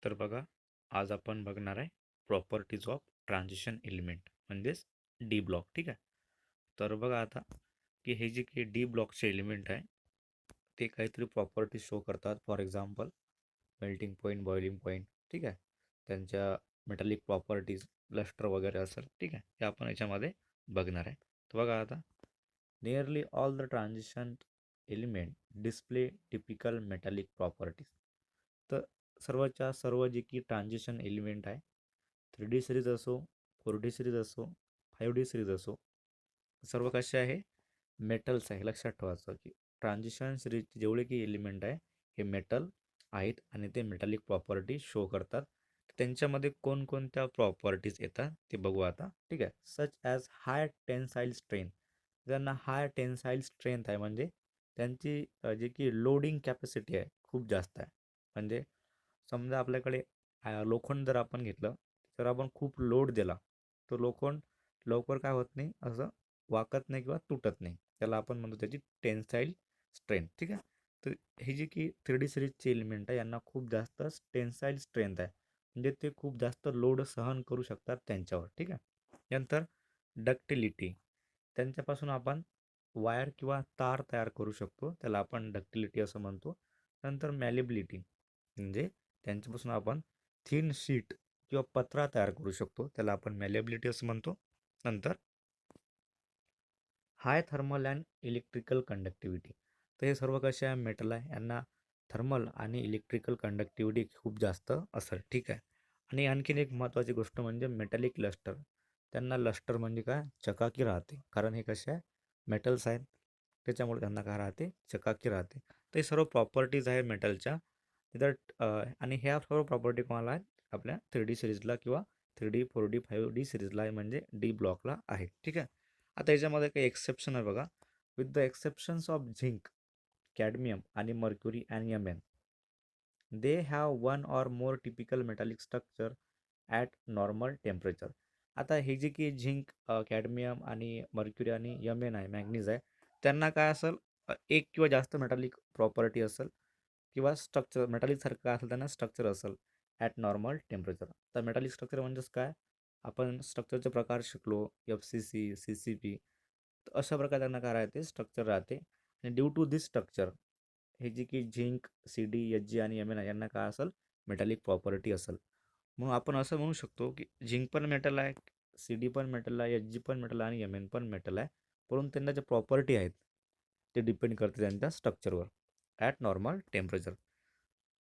तर बघा, आज आपण बघणार आहे प्रॉपर्टीज ऑफ ट्रान्झिशन एलिमेंट म्हणजेच डी ब्लॉक. ठीक आहे. तर बघा आता की हे जे की डी ब्लॉकचे एलिमेंट आहे ते काहीतरी प्रॉपर्टीज शो करतात. For example melting point, boiling point. ठीक आहे. त्यांच्या मेटॅलिक प्रॉपर्टीज, लस्टर वगैरे असेल. ठीक आहे, हे आपण याच्यामध्ये बघणार आहे. तर बघा आता, nearly all the transition element display typical metallic properties. तर सर्वच्या सर्व जे की ट्रान्झिशन एलिमेंट आहे, 3D सिरीज असो, 4D सिरीज असो, 5D सिरीज असो, सर्व कसे आहे, मेटल्स आहे. लक्षात ठेवायचं की ट्रान्झिशन सिरीजचे जेवढे की एलिमेंट आहे हे मेटल आहेत आणि ते मेटॅलिक प्रॉपर्टी शो करतात. त्यांच्यामध्ये कोणकोणत्या प्रॉपर्टीज येतात ते बघू आता. ठीक आहे. सच ॲज हाय टेन्साईल स्ट्रेंथ. ज्यांना हाय टेन्साईल स्ट्रेंथ आहे म्हणजे त्यांची जी की लोडिंग कॅपॅसिटी आहे खूप जास्त आहे. म्हणजे समजा आपल्याकडे लोखंड जर आपण घेतलं, तर आपण खूप लोड दिला तर लोखंड लवकर काय होत नाही, असं वाकत नाही किंवा तुटत नाही. त्याला आपण म्हणतो त्याची टेन्साईल स्ट्रेंथ. ठीक आहे. तर हे जे की 3D सिरीजचे एलिमेंट आहे यांना खूप जास्त टेन्साईल स्ट्रेंथ आहे. म्हणजे ते खूप जास्त लोड सहन करू शकतात त्यांच्यावर. ठीक आहे. नंतर डक्टिलिटी. त्यांच्यापासून आपण वायर किंवा तार तयार करू शकतो, त्याला आपण डक्टिलिटी असं म्हणतो. नंतर मॅलिबिलिटी म्हणजे त्यांच्यापासून आपण थिन शीट किंवा पत्रा तयार करू शकतो, त्याला आपण मॅलिबिलिटी असं म्हणतो. नंतर हाय थर्मल अँड इलेक्ट्रिकल कंडक्टिव्हिटी. तर हे सर्व कसे आहे, मेटल आहे, यांना थर्मल आणि इलेक्ट्रिकल कंडक्टिव्हिटी खूप जास्त असेल. ठीक आहे. आणि आणखीन एक महत्त्वाची गोष्ट म्हणजे मेटॅलिक लस्टर. त्यांना लस्टर म्हणजे काय, चकाकी राहते, कारण हे कसे आहे, मेटल्स आहेत, त्याच्यामुळे त्यांना काय राहते, चकाकी राहते. तर हे सर्व प्रॉपर्टीज आहे मेटलच्या तिथं. आणि ह्या सर्व प्रॉपर्टी कोणाला आहेत, आपल्या 3D सिरीजला किंवा 3D 4D 5D सिरीजला आहे, म्हणजे डी ब्लॉकला आहे. ठीक आहे. आता याच्यामध्ये काही एक्सेप्शन आहे बघा. With the exceptions of zinc, cadmium आणि मर्क्युरी अँड यमेन, they have one or more typical metallic structure at normal temperature. आता हे जे की झिंक, कॅडमियम आणि मर्क्युरी आणि यमेन आहे, मॅग्नीज आहे, त्यांना काय असेल, एक किंवा जास्त मेटॅलिक प्रॉपर्टी असेल किंवा स्ट्रक्चर मेटॅलिकसारखं काय असेल त्यांना स्ट्रक्चर असेल ॲट नॉर्मल टेम्परेचर. तर मेटॅलिक स्ट्रक्चर म्हणजेच काय, आपण स्ट्रक्चरचे प्रकार शिकलो, FCC, CCP. तर अशा प्रकारे त्यांना काय राहते, स्ट्रक्चर राहते. आणि ड्यू टू दिस स्ट्रक्चर, हे जे की झिंक, CD, HG आणि एम यांना काय असेल, मेटॅलिक प्रॉपर्टी असेल. मग आपण असं म्हणू शकतो की झिंक पण मेटल आहे, CD पण मेटल आहे, HG पण मेटल आहे आणि एम पण मेटल आहे. परंतु त्यांना जे प्रॉपर्टी आहेत ते डिपेंड करते त्यांच्या स्ट्रक्चरवर ॲट नॉर्मल टेम्परेचर.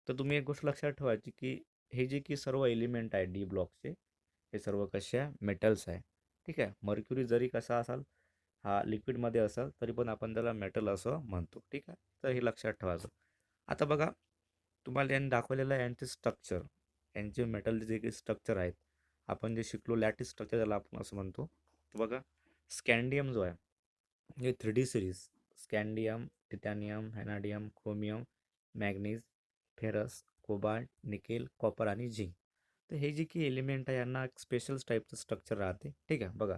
तर तुम्ही एक गोष्ट लक्षात ठेवायची की हे जे की सर्व एलिमेंट आहे डी ब्लॉकचे, हे सर्व कसे आहे, मेटल्स आहे. ठीक आहे. मर्क्युरी जरी कसा असाल, हा लिक्विडमध्ये असेल, तरी पण आपण त्याला मेटल असं म्हणतो. ठीक आहे. तर हे लक्षात ठेवायचं. आता बघा, तुम्हाला यांनी दाखवलेलं आहे यांचे स्ट्रक्चर, यांचे मेटलचे जे काही स्ट्रक्चर आहेत, आपण जे शिकलो लॅटिस स्ट्रक्चर त्याला आपण असं म्हणतो. तर बघा, स्कॅन्डियम जो आहे, म्हणजे 3D series, scandium, titanium, vanadium, chromium, manganese, ferrous, cobalt, nickel, copper आणि झिंक. तर हे जे की एलिमेंट आहे यांना एक स्पेशल टाईपचं स्ट्रक्चर राहते. ठीक आहे. बघा,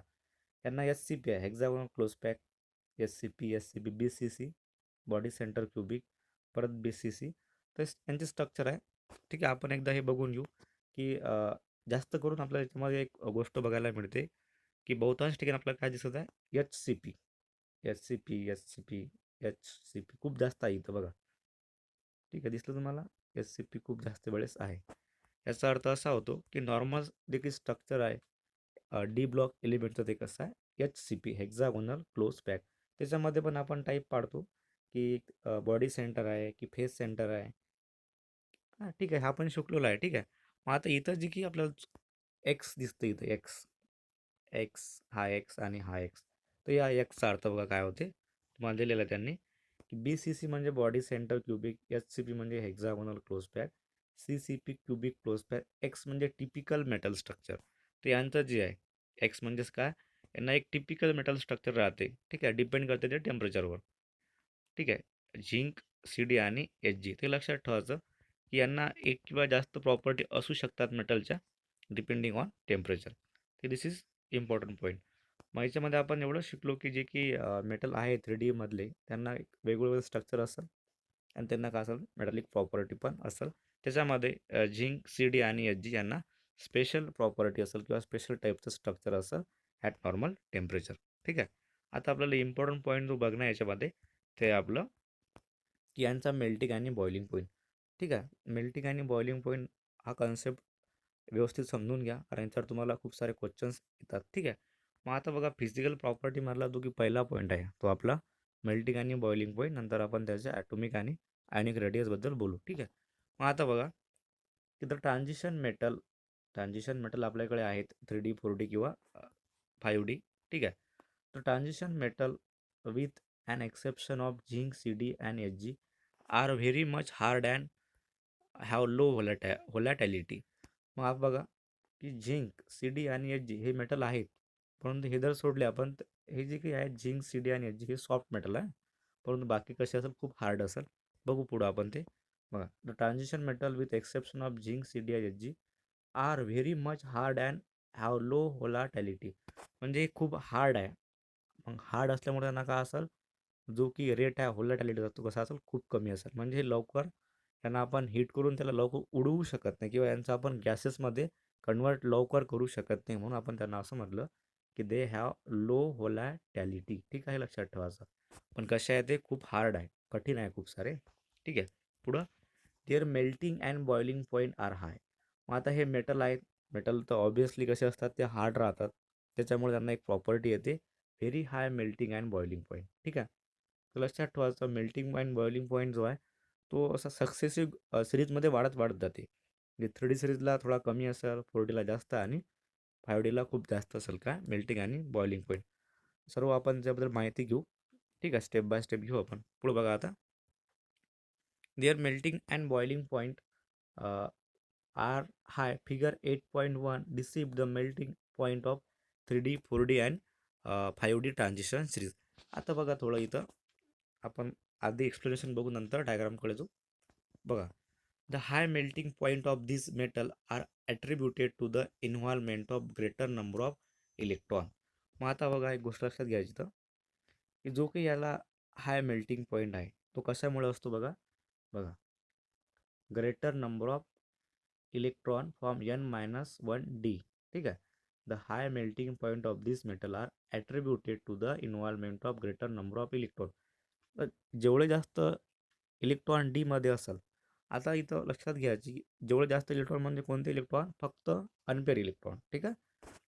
यांना SCP आहे, hexagonal close pack. SCP, SCP, BCC, body centre cubic, परत BCC. तर यांचे स्ट्रक्चर आहे. ठीक आहे. आपण एकदा हे बघून घेऊ की जास्त करून आपल्याला याच्यामध्ये एक गोष्ट बघायला मिळते की बहुतांश ठिकाणी आपल्याला काय दिसत आहे, HCP, SCP, SCP, HCP खूप जास्त आहे इथं बघा. ठीक आहे, दिसलं तुम्हाला, SCP खूप जास्त वेळेस आहे. याचा अर्थ असा होतो की नॉर्मल जे काही स्ट्रक्चर आहे डी ब्लॉक एलिमेंटचं, ते कसं आहे, HCP, हेक्झागोनल क्लोज पॅक. त्याच्यामध्ये पण आपण टाईप पाडतो की बॉडी सेंटर आहे की फेस सेंटर आहे. हां, ठीक आहे, हा पण शिकलेला आहे. ठीक आहे. मग आता इथं जे की आपल्याला एक्स दिसतं, इथं एक्स, एक्स, हा एक्स आणि हा एक्स. तर या एक्सचा अर्थ बघा काय होते, तुम्हाला दिलेला आहे त्यांनी की BCC म्हणजे बॉडी सेंटर क्युबिक, SCP म्हणजे hexagonal close pack, CCP cubic close pack, x म्हणजे टिपिकल मेटल स्ट्रक्चर. तर यांचं जे आहे, एक्स म्हणजेच काय, यांना एक टिपिकल मेटल स्ट्रक्चर राहते. ठीक आहे. डिपेंड करते ते टेम्परेचरवर. ठीक आहे. झिंक, CD आणि HG, ते लक्षात ठेवायचं की यांना एक किंवा जास्त प्रॉपर्टी असू शकतात मेटलच्या, डिपेंडिंग ऑन टेम्परेचर. ते दिस इज इम्पॉर्टंट पॉईंट. मग याच्यामध्ये आपण एवढं शिकलो की जे की मेटल आहे 3D मधले, त्यांना एक वेगवेगळं स्ट्रक्चर असेल आणि त्यांना काय असेल, मेटॅलिक प्रॉपर्टी पण असेल. त्याच्यामध्ये झिंक सी डी आणि एच जी यांना स्पेशल प्रॉपर्टी असेल किंवा स्पेशल टाईपचं स्ट्रक्चर असेल ॲट नॉर्मल टेम्परेचर. ठीक आहे. आता आपल्याला इम्पॉर्टंट पॉईंट जो बघणं याच्यामध्ये ते आपलं की यांचा मेल्टिंग आणि बॉइलिंग पॉईंट. ठीक आहे. मेल्टिंग आणि बॉइलिंग पॉईंट हा कन्सेप्ट व्यवस्थित समजून घ्या, कारण याच्यावर तुम्हाला खूप सारे क्वेश्चन्स येतात. ठीक आहे. मग आता बघा फिजिकल प्रॉपर्टीमधला जो की पहिला पॉईंट आहे तो आपला मेल्टिंग आणि बॉइलिंग पॉईंट. नंतर आपण त्याच्या ॲटॉमिक आणि आयनिक रेडियसबद्दल बोलू. ठीक आहे. मग आता बघा तिथं ट्रान्झिशन मेटल आपल्याकडे आहेत 3D 4D किंवा 5D. ठीक आहे. तर transition metal with an exception of zinc, CD, and Hg are very much hard and have low volatility. मग आप बघा की झिंक सी डी आणि एच जी हे मेटल आहेत, परंतु हे जर सोडले आपण हे जे काही आहे झिंक सी डी आणि एच जी हे सॉफ्ट मेटल आहे, परंतु बाकी कसे असेल खूप हार्ड असेल. बघू पुढं आपण ते. बघा the transition metal with exception of zinc C D आणि H G are very much hard and have low volatility. म्हणजे खूप हार्ड आहे. मग हार्ड असल्यामुळे त्यांना काय असेल, जो की रेट आहे व्होलॅटिलिटीचा तो कसा असेल खूप कमी असेल. म्हणजे हे लवकर त्यांना आपण हीट करून त्याला लवकर उडवू शकत नाही किंवा यांचं आपण गॅसेसमध्ये कन्वर्ट लवकर करू शकत नाही, म्हणून आपण त्यांना असं म्हटलं की दे हॅव लो व्होलॅटिलिटी. ठीक आहे, लक्षात ठेवायचं. पण कशा आहे ते खूप हार्ड आहे, कठीण आहे खूप सारे. ठीक आहे. पुढं their melting and boiling point are high. मग आता हे मेटल आहेत. मेटल तर ऑब्विसली कसे असतात ते हार्ड राहतात, त्याच्यामुळे त्यांना एक प्रॉपर्टी येते very high melting and boiling point. ठीक आहे. तर लक्षात ठेवायचं मेल्टिंग अँड बॉइलिंग पॉईंट जो आहे तो असा सक्सेसिव्ह सिरीजमध्ये वाढत वाढत जाते. म्हणजे 3D सिरीजला थोडा कमी असेल, 4Dला जास्त आणि 5Dला खूप जास्त असेल का मेल्टिंग आणि बॉइलिंग पॉईंट. सर्व आपण त्याबद्दल माहिती घेऊ. ठीक आहे. स्टेप बाय स्टेप घेऊ आपण. पुढे बघा आता there melting and boiling point are high. Figure 8.1 describe the melting point of 3D 4D and 5D transition series. आता बघा थोडं इथं आपण आधी एक्सप्लेनेशन बघू, नंतर डायग्रामकडे जाऊ. बघा the high melting point of this metal are attributed to the involvement of greater number of electron. मग आता बघा एक गोष्ट लक्षात घ्यायची तर की जो काही याला हाय मेल्टिंग पॉईंट आहे तो कशामुळे असतो बघा. बघा greater number of electron from n-1d. ठीक आहे. The high melting point of this metal are attributed to the involvement of greater number of electron. जेवढे जास्त इलेक्ट्रॉन डीमध्ये असेल. आता इथं लक्षात घ्यायची की जेवढे जास्त इलेक्ट्रॉन म्हणजे कोणते इलेक्ट्रॉन, फक्त अनपेअर इलेक्ट्रॉन. ठीक आहे.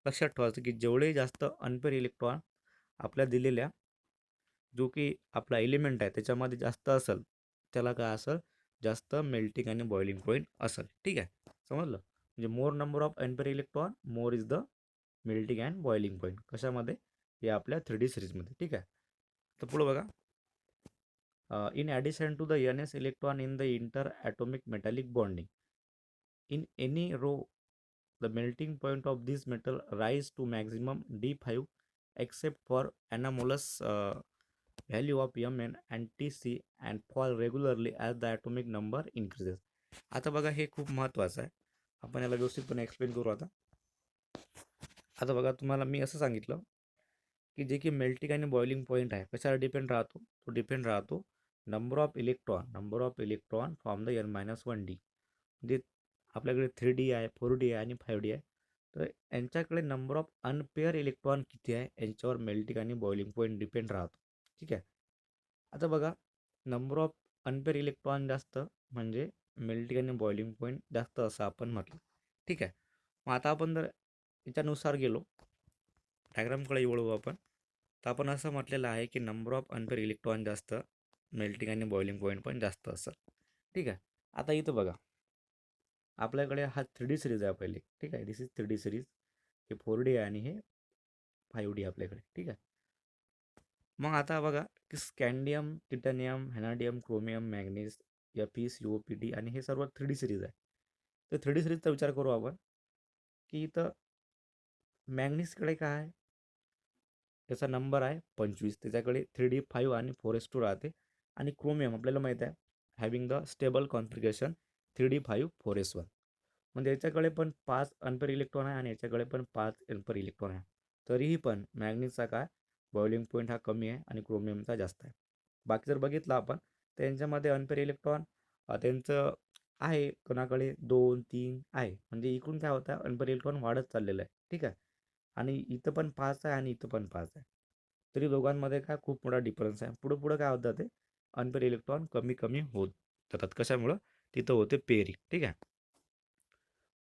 लक्षात ठेवायचं की जेवढे जास्त अनपेअर इलेक्ट्रॉन आपल्या दिलेल्या जो की आपला एलिमेंट आहे त्याच्यामध्ये जास्त असेल, त्याला काय असेल जास्त मेल्टिंग आणि बॉइलिंग पॉईंट असेल. ठीक आहे. समजलं. म्हणजे more number of unpaired electron more is the melting and boiling point. कशामध्ये, हे आपल्या 3D सिरीजमध्ये. ठीक आहे. तर पुढं बघा in addition to the ns electron in the interatomic metallic bonding in any row, the melting point of this metal rise to maximum d5 except for anomalous value of mn and tc and fall regularly as the atomic number increases. आता बघा हे खूप महत्त्वाचं आहे, आपण याला व्यवस्थितपणे explain करू. आता बघा तुम्हाला मी असं सांगितलं की जे की मेल्टिंग आणि बॉइलिंग पॉईंट आहे कशावर डिपेंड राहतो, तो डिपेंड राहतो number of electron from the n-1d. म्हणजे आपल्याकडे 3D आहे, 4D आहे आणि 5D आहे. तर यांच्याकडे नंबर ऑफ अनपेअर इलेक्ट्रॉन किती आहे यांच्यावर मेल्टिंग आणि बॉइलिंग पॉईंट डिपेंड राहतो. ठीक आहे. आता बघा नंबर ऑफ अनपेअर इलेक्ट्रॉन जास्त म्हणजे मेल्टिंग आणि बॉइलिंग पॉईंट जास्त असं आपण म्हटलं. ठीक आहे. मग आता आपण जर याच्यानुसार गेलो डायग्रामकडे वळू आपण, तर आपण असं म्हटलेलं आहे की नंबर ऑफ अनपेअर इलेक्ट्रॉन जास्त, मेल्टिंग आणि बॉइलिंग पॉईंट पण जास्त असेल. ठीक आहे. आता इथं बघा आपल्याकडे हा 3D सिरीज आहे पहिले. ठीक आहे. This is 3D series. हे 4D आहे आणि हे 5D आपल्याकडे. ठीक आहे. मग आता बघा की scandium, titanium, vanadium, chromium, manganese, Fe, COPD आणि हे सर्व 3D सिरीज आहे. तर 3D सिरीजचा विचार करू आपण की इथं मॅग्नीजकडे काय आहे, त्याचा नंबर आहे 25, त्याच्याकडे 3D 5 आणि 4s2 राहते. आणि क्रोमियम आपल्याला माहीत आहे having the stable configuration 3D 5 4s1. म्हणजे याच्याकडे पण 5 अनपेअर इलेक्ट्रॉन आहे आणि याच्याकडे पण 5 अनपेअर इलेक्ट्रॉन आहे. तरीही पण मॅग्नीजचा काय बॉइलिंग पॉईंट हा कमी आहे आणि क्रोमियमचा जास्त आहे. बाकी जर बघितलं आपण तर यांच्यामध्ये अनपेअर इलेक्ट्रॉन त्यांचं आहे कोणाकडे 2-3 आहे. म्हणजे इकडून काय होतं अनपेअर इलेक्ट्रॉन वाढत चाललेलं आहे. ठीक आहे. आणि इथं पण 5 आहे आणि इथं पण 5 आहे. तरी दोघांमध्ये काय खूप मोठा डिफरन्स आहे. पुढं पुढं काय होतं ते अनपेअर इलेक्ट्रॉन कमी कमी होत जातात. कशामुळं? तिथं होते पेअरिंग. ठीक आहे.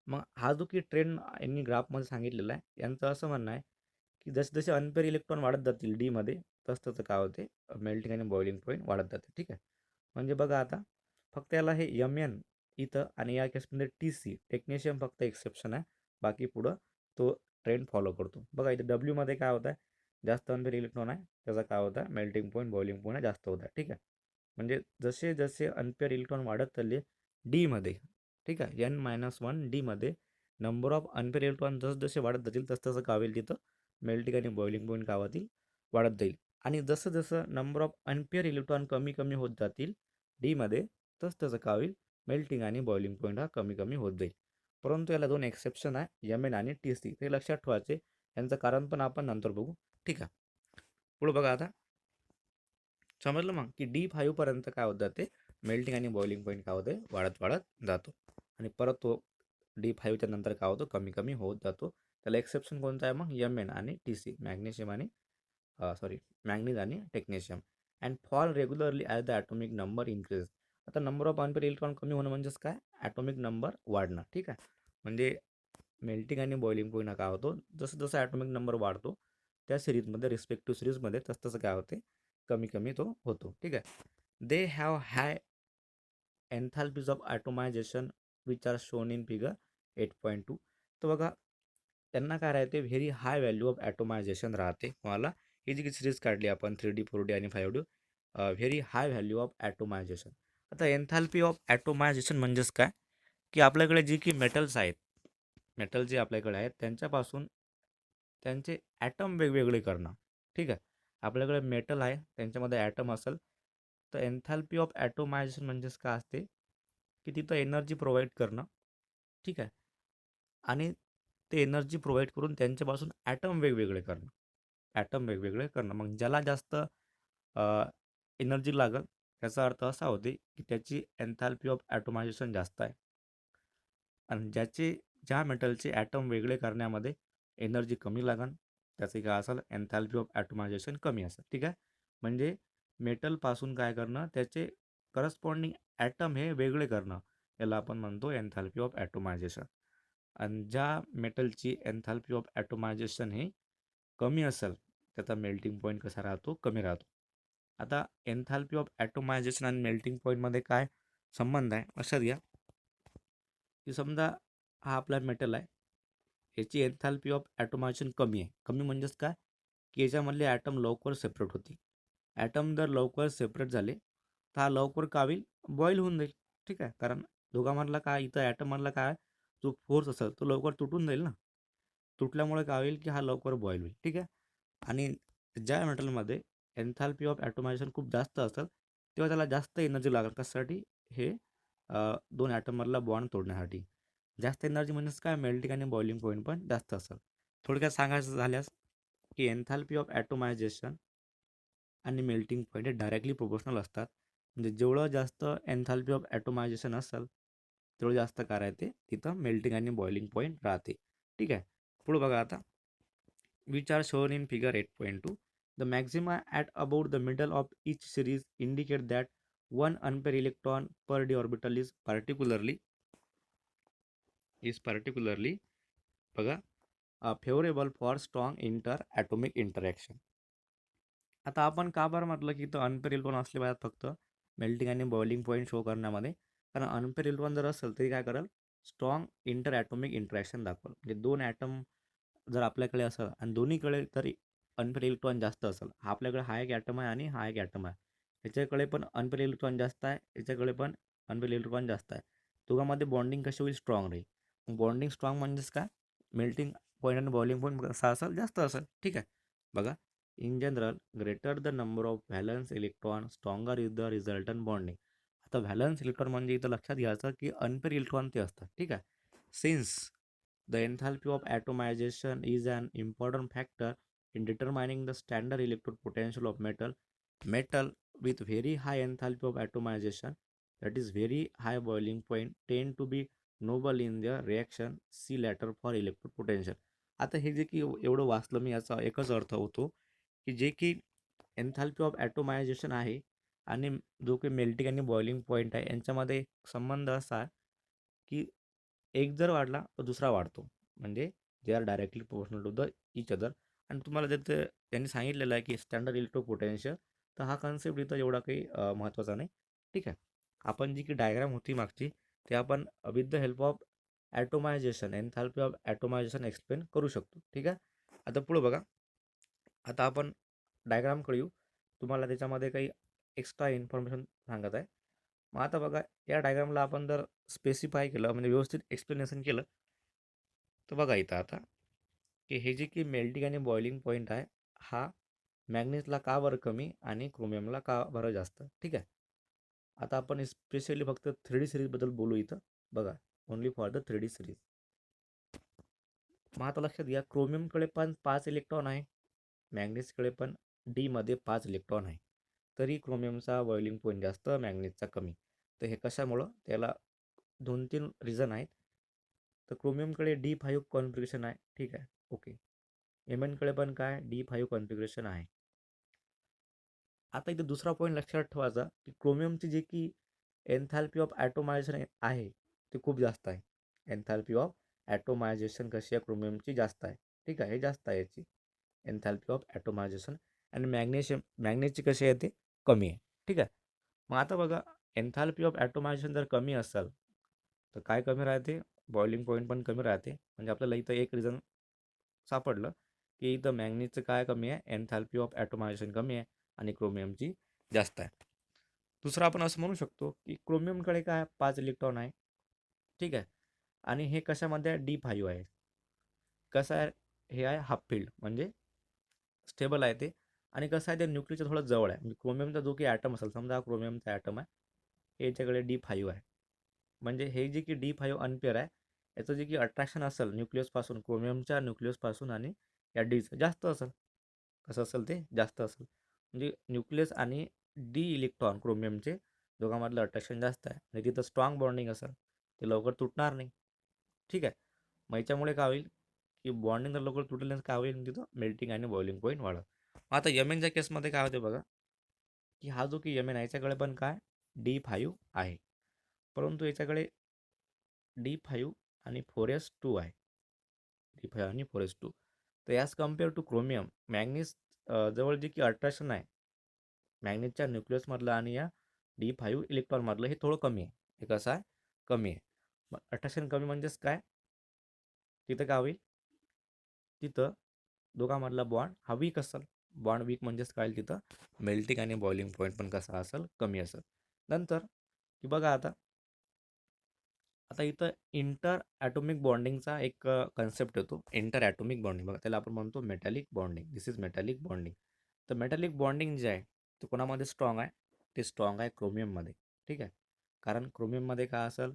मग हा जो की ट्रेंड यांनी ग्राफमध्ये सांगितलेला आहे, यांचं असं म्हणणं आहे की जसे अनपेअर इलेक्ट्रॉन वाढत जातील डीमध्ये, तसं काय होते मेल्टिंग आणि बॉइलिंग पॉईंट वाढत जाते. ठीक आहे. म्हणजे बघा आता फक्त याला हे एन इथं आणि या केसमध्ये टी टेक्नेशियम फक्त एक्सेप्शन आहे. बाकी पुढं तो ट्रेंड फॉलो करतो. बघा इथे डब्ल्यूमध्ये काय होत आहे, जास्त अनपेअर इलेक्ट्रॉन आहे त्याचा काय होतं मेल्टिंग पॉईंट बॉइलिंग पॉईंट जास्त होत आहे. ठीक आहे. म्हणजे जसे जसे अनपेअर इलेक्ट्रॉन वाढत चालले डीमध्ये, ठीक आहे, N-1 डीमध्ये नंबर ऑफ अनपेअर इलेक्ट्रॉन जसजसे वाढत जातील तसं काय होईल तिथं मेल्टिंग आणि बॉइलिंग पॉईंट काय होतील वाढत जाईल. आणि जसं जसं नंबर ऑफ अनपेअर इलेक्ट्रॉन कमी कमी होत जातील डीमध्ये, तसं काय होईल मेल्टिंग आणि बॉइलिंग पॉईंट हा कमी कमी होत जाईल. परंतु याला 2 एक्सेप्शन आहे, एन आणि टी ते लक्षात ठेवायचे. यांचं कारण पण आपण नंतर बघू. ठीक आहे. पुढे बघा आता समजलं मग की D5 पर्यंत काय होत जाते मेल्टिंग आणि बॉइलिंग पॉईंट काय होते वाढत वाढत जातो. आणि परत तो D5च्या नंतर काय होतो कमी कमी होत जातो. त्याला एक्सेप्शन कोणतं आहे मग एन आणि मॅग्नेशियम आणि मॅग्नीज आणि technetium. And fall regularly as the atomic number increase. आता नंबर ऑफ अनपेअर इलेक्ट्रॉन कमी होणं म्हणजेच काय ॲटॉमिक नंबर वाढणं. ठीक आहे. म्हणजे मेल्टिंग आणि बॉइलिंग पॉईंट हा काय होतो जसं जसं ॲटॉमिक नंबर वाढतो त्या सिरीजमध्ये रिस्पेक्टिव्ह सिरीजमध्ये तसं तसं काय होते कमी कमी तो होतो. ठीक आहे. They have high enthalpies of atomization which are shown in figure 8.2. तर बघा त्यांना काय राहते very high value of atomization राहते. मला ही जी सिरीज काढली आपण 3D 4D आणि 5D, very high value of ॲटोमायझेशन. आता एन्थॅल्पी ऑफ ॲटोमायझेशन म्हणजेच काय की आपल्याकडे जी की मेटल्स आहेत, मेटल जे आपल्याकडे आहेत त्यांच्यापासून त्यांचे ॲटम वेगवेगळे करणं. ठीक आहे. आपल्याकडे मेटल आहे त्यांच्यामध्ये ॲटम असेल तर एन्थॅल्पी ऑफ ॲटोमायझेशन म्हणजेच काय असते की तिथं एनर्जी प्रोव्हाइड करणं. ठीक आहे. आणि ते एनर्जी प्रोव्हाइड करून त्यांच्यापासून ॲटम वेगवेगळे करणं. ॲटम वेगवेगळे करणं मग ज्याला जास्त एनर्जी लागेल त्याचा अर्थ असा होते की त्याची एन्थॅल्पी ऑफ ॲटोमायझेशन जास्त आहे. आणि ज्या मेटलचे ॲटम वेगळे करण्यामध्ये एनर्जी कमी लागेल त्याचे काय असेल एन्थॅल्पी ऑफ ॲटोमायझेशन कमी असेल. ठीक आहे. म्हणजे मेटलपासून काय करणं त्याचे करस्पॉन्डिंग ॲटम हे वेगळे करणं याला आपण म्हणतो एन्थॅल्पी ऑफ ॲटोमायझेशन. आणि ज्या मेटलची एन्थॅल्पी ऑफ ॲटोमायझेशन हे कमी असेल त्याचा मेल्टिंग पॉईंट कसा राहतो कमी राहतो. आता एन्थॅल्पी ऑफ ॲटोमायझेशन आणि मेल्टिंग पॉईंटमध्ये काय संबंध आहे लक्षात घ्या की समजा हा आपला मेटल आहे, याची एन्थॅल्पी ऑफ ॲटोमायझेशन कमी आहे. कमी म्हणजेच काय की याच्यामधले ॲटम लवकर सेपरेट होतील. ॲटम जर लवकर सेपरेट झाले तर हा लवकर काय होईल बॉईल होऊन जाईल. ठीक आहे. कारण दोघांमधला काय इथं ॲटममधला काय जो फोर्स असेल तो लवकर तुटून जाईल ना. तुटल्यामुळे काय होईल की हा लवकर बॉईल होईल. ठीक आहे. आणि ज्या मेटलमध्ये एन्थॅल्पी ऑफ ॲटोमायझेशन खूप जास्त असेल तेव्हा त्याला जास्त एनर्जी लागेल कशासाठी हे दोन ॲटममधला बॉन्ड तोडण्यासाठी. जास्त एनर्जी म्हणजेच काय मेल्टिंग आणि बॉइलिंग पॉईंट पण जास्त असेल. थोडक्यात सांगायचं झाल्यास की एन्थॅल्पी ऑफ ॲटोमायझेशन आणि मेल्टिंग पॉईंट हे डायरेक्टली प्रोपोर्शनल असतात. म्हणजे जेवढं जास्त एन्थॅल्पी ऑफ ॲटोमायझेशन असेल तेवढं जास्त काय राहते तिथं मेल्टिंग आणि बॉइलिंग पॉईंट राहते. ठीक आहे. पुढे बघा आता which are shown in figure 8.2. The maxima at about the middle of each series indicate that one unpaired electron per d orbital is particularly बघा favorable for strong inter-atomic interaction. आता आपण का बरं म्हटलं की इथं अनपेअर इलेक्ट्रॉन असले पाहिजेत फक्त मेल्टिंग आणि बॉइलिंग पॉईंट शो करण्यामध्ये. कारण अनपेअर इलेक्ट्रॉन जर असेल तरी काय करेल स्ट्रॉंग इंटर ॲटॉमिक इंटरॅक्शन दाखवेल. म्हणजे दोन ॲटम जर आपल्याकडे असेल आणि दोन्हीकडे तरी अनपेअर इलेक्ट्रॉन जास्त असेल, हा आपल्याकडे हा एक ॲटम आहे आणि हा एक ॲटम आहे, याच्याकडे पण अनपेअर इलेक्ट्रॉन जास्त आहे, याच्याकडे पण अनपेअर इलेक्ट्रॉन जास्त आहे, दोघांमध्ये बॉन्डिंग कशी होईल स्ट्रॉंग राहील. बॉन्डिंग स्ट्रॉंग म्हणजेच काय मेल्टिंग पॉईंट आणि बॉइलिंग पॉईंट कसा असेल जास्त असेल. ठीक आहे. बघा in general greater the number of valence electron stronger is the resultant bonding. आता व्हॅलन्स इलेक्ट्रॉन म्हणजे इथं लक्षात घ्यायचं की अनपेअर इलेक्ट्रॉन ते असतात. ठीक आहे. Since the enthalpy of atomization is an important factor in determining the standard electrode potential of metal. Metal with very high enthalpy of atomization that is very high boiling point tend to be noble in their reaction, see later for electropotential. आता हे जे की एवढं वाचलं मी, याचा एकच अर्थ होतो की जे की एन्थॅल्पी ऑफ ॲटोमायझेशन आहे आणि जो की मेल्टिंग आणि बॉइलिंग पॉईंट आहे यांच्यामध्ये एक संबंध असा आहे की एक जर वाढला तर दुसरा वाढतो, म्हणजे they are directly proportional to the each other. आणि तुम्हाला जर ते त्यांनी सांगितलेलं आहे की स्टँडर्ड इलेक्ट्रोपोटेन्शियल, तर हा कन्सेप्ट इथं एवढा काही महत्त्वाचा नाही. ठीक आहे. आपण जी की डायग्राम होती मागची, ते आपण with the help of ॲटोमायझेशन, एन्थॅल्पी of ॲटोमायझेशन explain करू शकतो. ठीक आहे. आता पुढे बघा. आता आपण डायग्रामकडे येऊ. तुम्हाला त्याच्यामध्ये काही एक्स्ट्रा इन्फॉर्मेशन सांगत आहे. मग आता बघा, या डायग्रामला आपण जर स्पेसिफाय केलं, म्हणजे व्यवस्थित एक्सप्लेनेशन केलं, तर बघा इथं आता की हे जे की मेल्टिंग आणि बॉइलिंग पॉईंट आहे, हा मॅग्नीजला का बरं कमी आणि क्रोमियमला का बरं जास्त. ठीक आहे. आता आपण स्पेशली फक्त 3D सिरीजबद्दल बोलू इथं. बघा, only for the 3D series. मग आता लक्षात घ्या, क्रोमियमकडे पण 5 इलेक्ट्रॉन आहे, मॅग्नीजकडे पण डीमध्ये 5 इलेक्ट्रॉन आहे. तरी क्रोमियमचा बॉइलिंग पॉईंट जास्त, मॅग्नीजचा कमी. तर हे कशामुळं, त्याला 2-3 रिझन आहेत. तर क्रोमियमकडे D5 कॉन्फिगरेशन आहे. ठीक आहे, ओके. एमएनकडे पण काय D5 कॉन्फिगरेशन आहे. आता इथे दुसरा पॉईंट लक्षात ठेवायचा की क्रोमियमची जे की एन्थॅल्पी ऑफ ॲटोमायझेशन आहे ते खूप जास्त आहे. एन्थॅल्पी ऑफ ॲटोमायझेशन कशी आहे क्रोमियमची, जास्त आहे. ठीक आहे, हे जास्त आहे याची एन्थॅल्पी ऑफ ॲटोमायझेशन. आणि मॅग्नेटची कशी आहे ते कमी आहे. ठीक आहे. मग आता बघा, एन्थॅल्पी ऑफ ॲटोमायझेशन जर कमी असेल तर काय कमी राहते, बॉइलिंग पॉईंट पण कमी राहते. म्हणजे आपल्याला इथं एक रिझन सापडलं की इथं मॅग्नीजचं काय कमी आहे, एन्थॅल्पी ऑफ ॲटोमायझेशन कमी आहे आणि क्रोमियमची जास्त आहे. दुसरं आपण असं म्हणू शकतो की क्रोमियमकडे काय 5 इलेक्ट्रॉन आहे. ठीक आहे. आणि हे कशामध्ये आहे, D5 आहे. कसं आहे, हे आहे हाफ फील्ड, म्हणजे स्टेबल आहे ते. आणि कसं आहे, ते न्यूक्लियसच्या थोडं जवळ आहे. म्हणजे क्रोमियमचा जो की ॲटम असेल, समजा हा क्रोमियमचा ॲटम आहे, हे याच्याकडे D5 आहे. म्हणजे हे जे की D5 अनपेअर आहे, याचं जे की अट्रॅक्शन असेल न्यूक्लियसपासून, क्रोमियमच्या न्यूक्लियसपासून आणि या डीचं जास्त असेल. कसं असेल, ते जास्त असेल. म्हणजे न्यूक्लियस आणि डी इलेक्ट्रॉन क्रोमियमचे दोघांमधलं अट्रॅक्शन जास्त आहे. आणि तिथं स्ट्रॉंग बॉन्डिंग असेल, ते लवकर तुटणार नाही. ठीक आहे. मग याच्यामुळे काय होईल की बॉन्डिंग जर लवकर तुटेल तर काय होईल, तिथं मेल्टिंग आणि बॉइलिंग पॉईंट वाढत. मग आता एमएनच्या केसमध्ये काय होते बघा, की हा जो की एमएन आहे याच्याकडे पण काय D5 आहे, परंतु याच्याकडे D5 आणि 4s2 आहे. D5 आणि 4s2. तर as compare two chromium, manganese जवळ जे की अट्रॅक्शन आहे मॅग्नेटच्या न्यूक्लियसमधलं आणि या D5 इलेक्ट्रॉनमधलं, हे थोडं कमी आहे. हे कसं आहे, कमी आहे. मग अट्रॅक्शन कमी म्हणजेच काय, तिथं काय होईल, तिथं दोघांमधला बॉन्ड हा वीक असेल. बॉन्ड वीक म्हणजेच काय, तिथं मेल्टिंग आणि बॉइलिंग पॉईंट पण कसा असेल, कमी असेल. नंतर की बघा आता, इथं इंटर ॲटोमिक बॉन्डिंगचा एक कन्सेप्ट येतो. इंटर ॲटोमिक बॉन्डिंग, बघा त्याला आपण म्हणतो metallic bonding. This is metallic bonding. तर मेटॅलिक बॉन्डिंग जे आहे ते कोणामध्ये स्ट्रॉंग आहे, ते स्ट्रॉंग आहे क्रोमियममध्ये. ठीक आहे. कारण क्रोमियममध्ये काय असेल,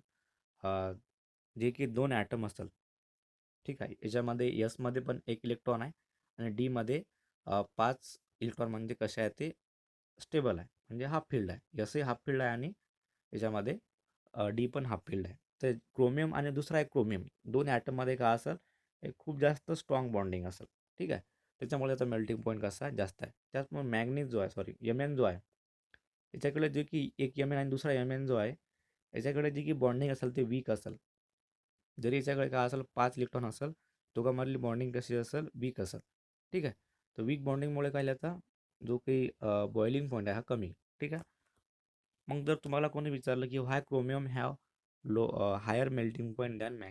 जे की 2 ॲटम असतात. ठीक आहे. याच्यामध्ये यसमध्ये पण 1 इलेक्ट्रॉन आहे आणि डीमध्ये 5 इलेक्ट्रॉन, म्हणजे कसे आहे ते स्टेबल आहे, म्हणजे हाफ फील्ड आहे. यसही हाफ फील्ड आहे आणि याच्यामध्ये डी पण हाफ फील्ड आहे. तर क्रोमियम आणि दुसरा एक क्रोमियम, 2 ॲटममध्ये काय असेल, एक खूप जास्त स्ट्रॉंग बॉन्डिंग असेल. ठीक आहे. त्याच्यामुळे त्याचा मेल्टिंग पॉईंट कसा आहे, जास्त आहे. त्याचमुळे मॅग्नीज जो आहे, सॉरी एम एन जो आहे, याच्याकडे जे की एक एम एन आणि दुसरा एम एन जो आहे, याच्याकडे जी की बॉन्डिंग असेल ते वीक असेल. जरी याच्याकडे काय असेल, 5 इलेक्ट्रॉन असेल, दोघांमधली बॉन्डिंग कशी असेल, वीक असेल. ठीक आहे. तर वीक बॉन्डिंगमुळे काय याचा जो काही बॉइलिंग पॉईंट आहे हा कमी. ठीक आहे. मग जर तुम्हाला कोणी विचारलं की why chromium have low higher melting point than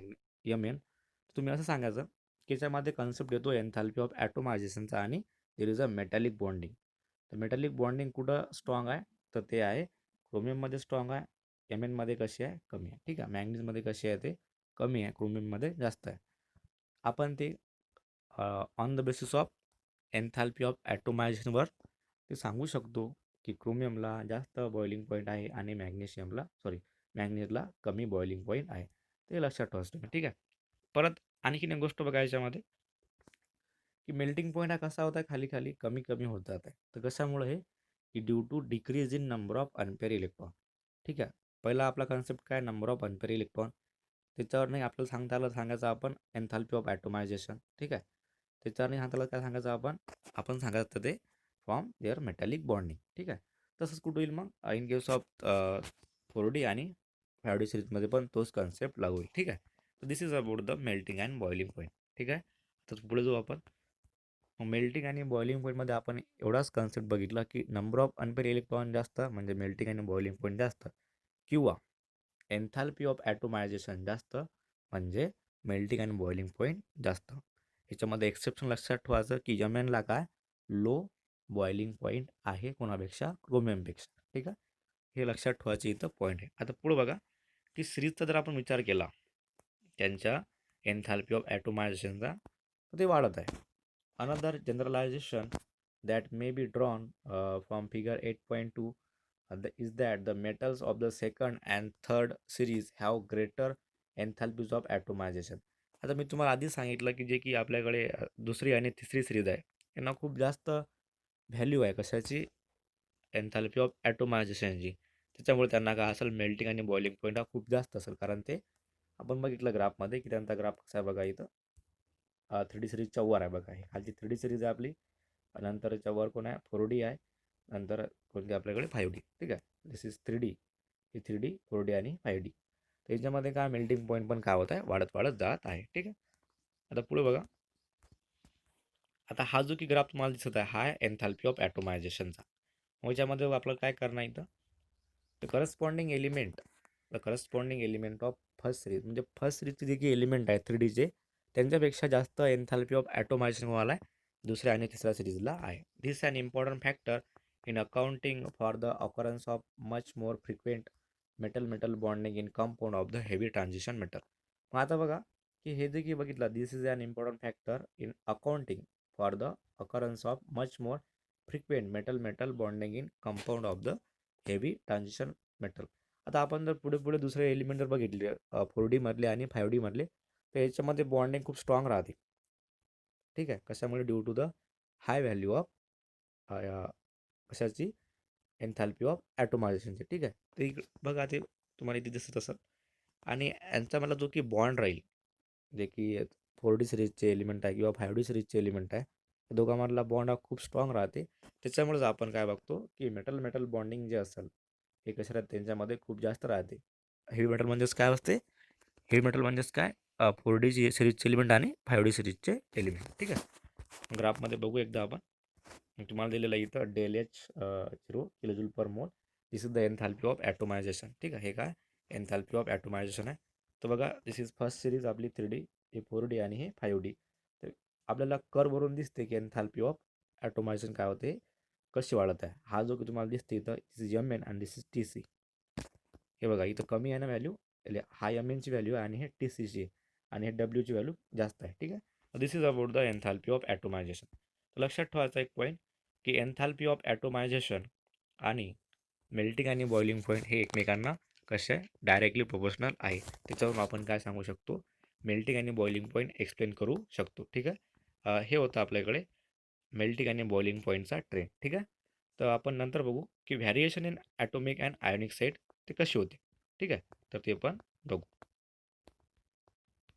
M N, तुम्ही असं सांगायचं की याच्यामध्ये कन्सेप्ट येतो एन्थॅल्पी ऑफ ॲटोमायझेशनचा आणि there is a metallic bonding. तर मेटॅलिक बॉन्डिंग कुठं स्ट्रॉंग आहे, तर ते आहे क्रोमियममध्ये स्ट्रॉंग आहे, एम एनमध्ये कशी आहे, कमी आहे. ठीक आहे. मॅग्नीजमध्ये कशी आहे, ते कमी आहे, क्रोमियममध्ये जास्त आहे. आपण ते on the basis of enthalpy of ॲटोमायझेशनवर ते सांगू शकतो की क्रोमियमला जास्त बॉइलिंग पॉईंट आहे आणि मॅग्नेजला कमी बॉइलिंग पॉईंट आहे. ते लक्षात ठेवायचं तुम्ही. ठीक आहे. परत आणखीन एक गोष्ट बघा याच्यामध्ये, की मेल्टिंग पॉईंट हा कसा होता, खाली खाली कमी कमी होत जात आहे. तर कशामुळे हे, की due to decrease in number of unpaired electron. ठीक आहे. पहिला आपला कन्सेप्ट काय, नंबर ऑफ अनपेअर इलेक्ट्रॉन. त्याच्यावर नाही आपल्याला सांगायचं आपण एन्थाल्पी ऑफ ॲटोमायझेशन. ठीक आहे. त्याच्यावर नाही सांगता काय सांगायचं आपण सांगायचं ते फ्रॉम देअर मेटॅलिक बॉन्डिंग. ठीक आहे. तसंच कुठं होईल मग, इन केस ऑफ 4D आणि 5D सिरीजमध्ये पण तोच कन्सेप्ट लागू होईल. ठीक आहे. तर this is about the melting and boiling point. ठीक आहे. तर पुढे जाऊ आपण. मेल्टिंग आणि बॉइलिंग पॉईंटमध्ये आपण एवढाच कन्सेप्ट बघितला की नंबर ऑफ अनपेअर इलेक्ट्रॉन जास्त म्हणजे मेल्टिंग आणि बॉइलिंग पॉईंट जास्त, किंवा एन्थाल्पी ऑफ ॲटोमायझेशन जास्त म्हणजे मेल्टिंग आणि बॉइलिंग पॉईंट जास्त. याच्यामध्ये एक्सेप्शन लक्षात ठेवायचं की यमेनला काय लो बॉइलिंग पॉईंट आहे कोणापेक्षा, क्रोमियमपेक्षा. ठीक आहे. हे लक्षात ठेवायचे इथं पॉईंट आहे. आता पुढे बघा की सिरीजचा जर आपण विचार केला त्यांच्या एन्थाल्पी ऑफ ॲटोमायझेशनचा, तर ते वाढत आहे. Another generalization that may be drawn from figure 8.2 is that the metals of the second and third series have greater enthalpies of atomization. आता मी तुम्हाला आधी सांगितलं की जे की आपल्याकडे दुसरी आणि तिसरी सिरीज आहे यांना खूप जास्त व्हॅल्यू आहे कशाची, एन्थाल्पी ऑफ ॲटोमायझेशनची. त्याच्यामुळे त्यांना काय असेल, मेल्टिंग आणि बॉइलिंग पॉईंट हा खूप जास्त असेल. कारण ते आपण बघितलं ग्राफमध्ये की त्यांचा ग्राफ कसा आहे बघा इथं. 3D सिरीजच्या वर आहे बघा, ही खालची 3D सिरीज आहे आपली. नंतरच्या वर कोण आहे, 4D आहे. नंतर कोणती आपल्याकडे 5D. ठीक आहे. This is 3D, he 3D 4D आणि 5D. त्याच्यामध्ये काय मेल्टिंग पॉईंट पण काय होत आहे, वाढत वाढत जात आहे. ठीक आहे. आता पुढे बघा. आता हा जो की ग्राफ तुम्हाला दिसत आहे हा आहे एन्थाल्पी ऑफ ॲटोमायझेशनचा. मग याच्यामध्ये आपलं काय करणं आहे इथं, the corresponding element of first series, म्हणजे फर्स्ट सिरीजचे जे की एलिमेंट आहे 3Dचे त्यांच्यापेक्षा जास्त एन्थाल्पी ऑफ ॲटोमायझेशन व्हायला आहे दुसऱ्या आणि तिसऱ्या सिरीजला आहे. This an important factor in accounting for the occurrence of much more frequent metal metal bonding in compound of the heavy transition metal. मग आता बघा की हे जे की बघितलं, this is an important factor in accounting for the occurrence of much more frequent metal metal bonding in compound of the heavy transition metal. आता आपण जर पुढे पुढे दुसरे एलिमेंट जर बघितले 4D मधले आणि 5D मधले, तर याच्यामध्ये बॉन्डिंग खूप स्ट्रॉंग राहते. ठीक आहे. कशामुळे, due to the high value of कशाची, एन्थाल्पी ऑफ ॲटोमायझेशनचे. ठीक आहे. ते बघा ते तुम्हाला इथे दिसत असेल. आणि यांचा मला जो की बॉन्ड राहील जे की 4D सिरीजचे एलिमेंट आहे किंवा 5D सिरीजचे एलिमेंट आहे, दोघांमधला बॉन्ड हा खूप स्ट्रॉंग राहते. त्याच्यामुळेच आपण काय बघतो की मेटल मेटल बॉन्डिंग जे असेल हे कसे राहते, त्यांच्यामध्ये खूप जास्त राहते. हेवी मेटल म्हणजेच काय असते, हेवी मेटल म्हणजेच काय, 4D सिरीजचे एलिमेंट आणि 5D सिरीजचे एलिमेंट. ठीक आहे. ग्राफमध्ये बघू एकदा आपण. तुम्हाला दिलेलं इथं ΔH 0 kilojoule per mole. This is the enthalpy of atomization. ठीक आहे. हे काय एन्थाल्पी ऑफ ॲटोमायझेशन आहे. तर बघा दिस इज फर्स्ट सिरीज आपली 3D, हे 4D आणि हे 5D. तर आपल्याला कर्ववरून दिसते की एन्थाल्पी ऑफ ॲटोमायझेशन काय होते, कशी वाढत आहे. हा जो की तुम्हाला दिसते इथं, दिस इज MN आणि दिस इज TC. हे बघा इथं कमी आहे ना व्हॅल्यू, हा MNची व्हॅल्यू आहे आणि हे TCची आणि हे डब्ल्यूची व्हॅल्यू जास्त आहे. ठीक आहे. This is about the enthalpy of atomization. लक्षात ठेवायचा एक पॉईंट की एन्थाल्पी ऑफ ॲटोमायझेशन आणि मेल्टिंग आणि बॉइलिंग पॉईंट हे एकमेकांना कसे डायरेक्टली प्रोपोर्शनल आहे. त्याच्यावरून आपण काय सांगू शकतो, मेल्टिंग आणि बॉइलिंग पॉईंट एक्सप्लेन करू शकतो. ठीक आहे. हे होतं आपल्याकडे मेल्टिंग आणि बॉइलिंग पॉईंटचा ट्रेंड. ठीक आहे. तर आपण नंतर बघू की variation in atomic and ionic set ते कशी होते. ठीक आहे. तर ते पण बघू.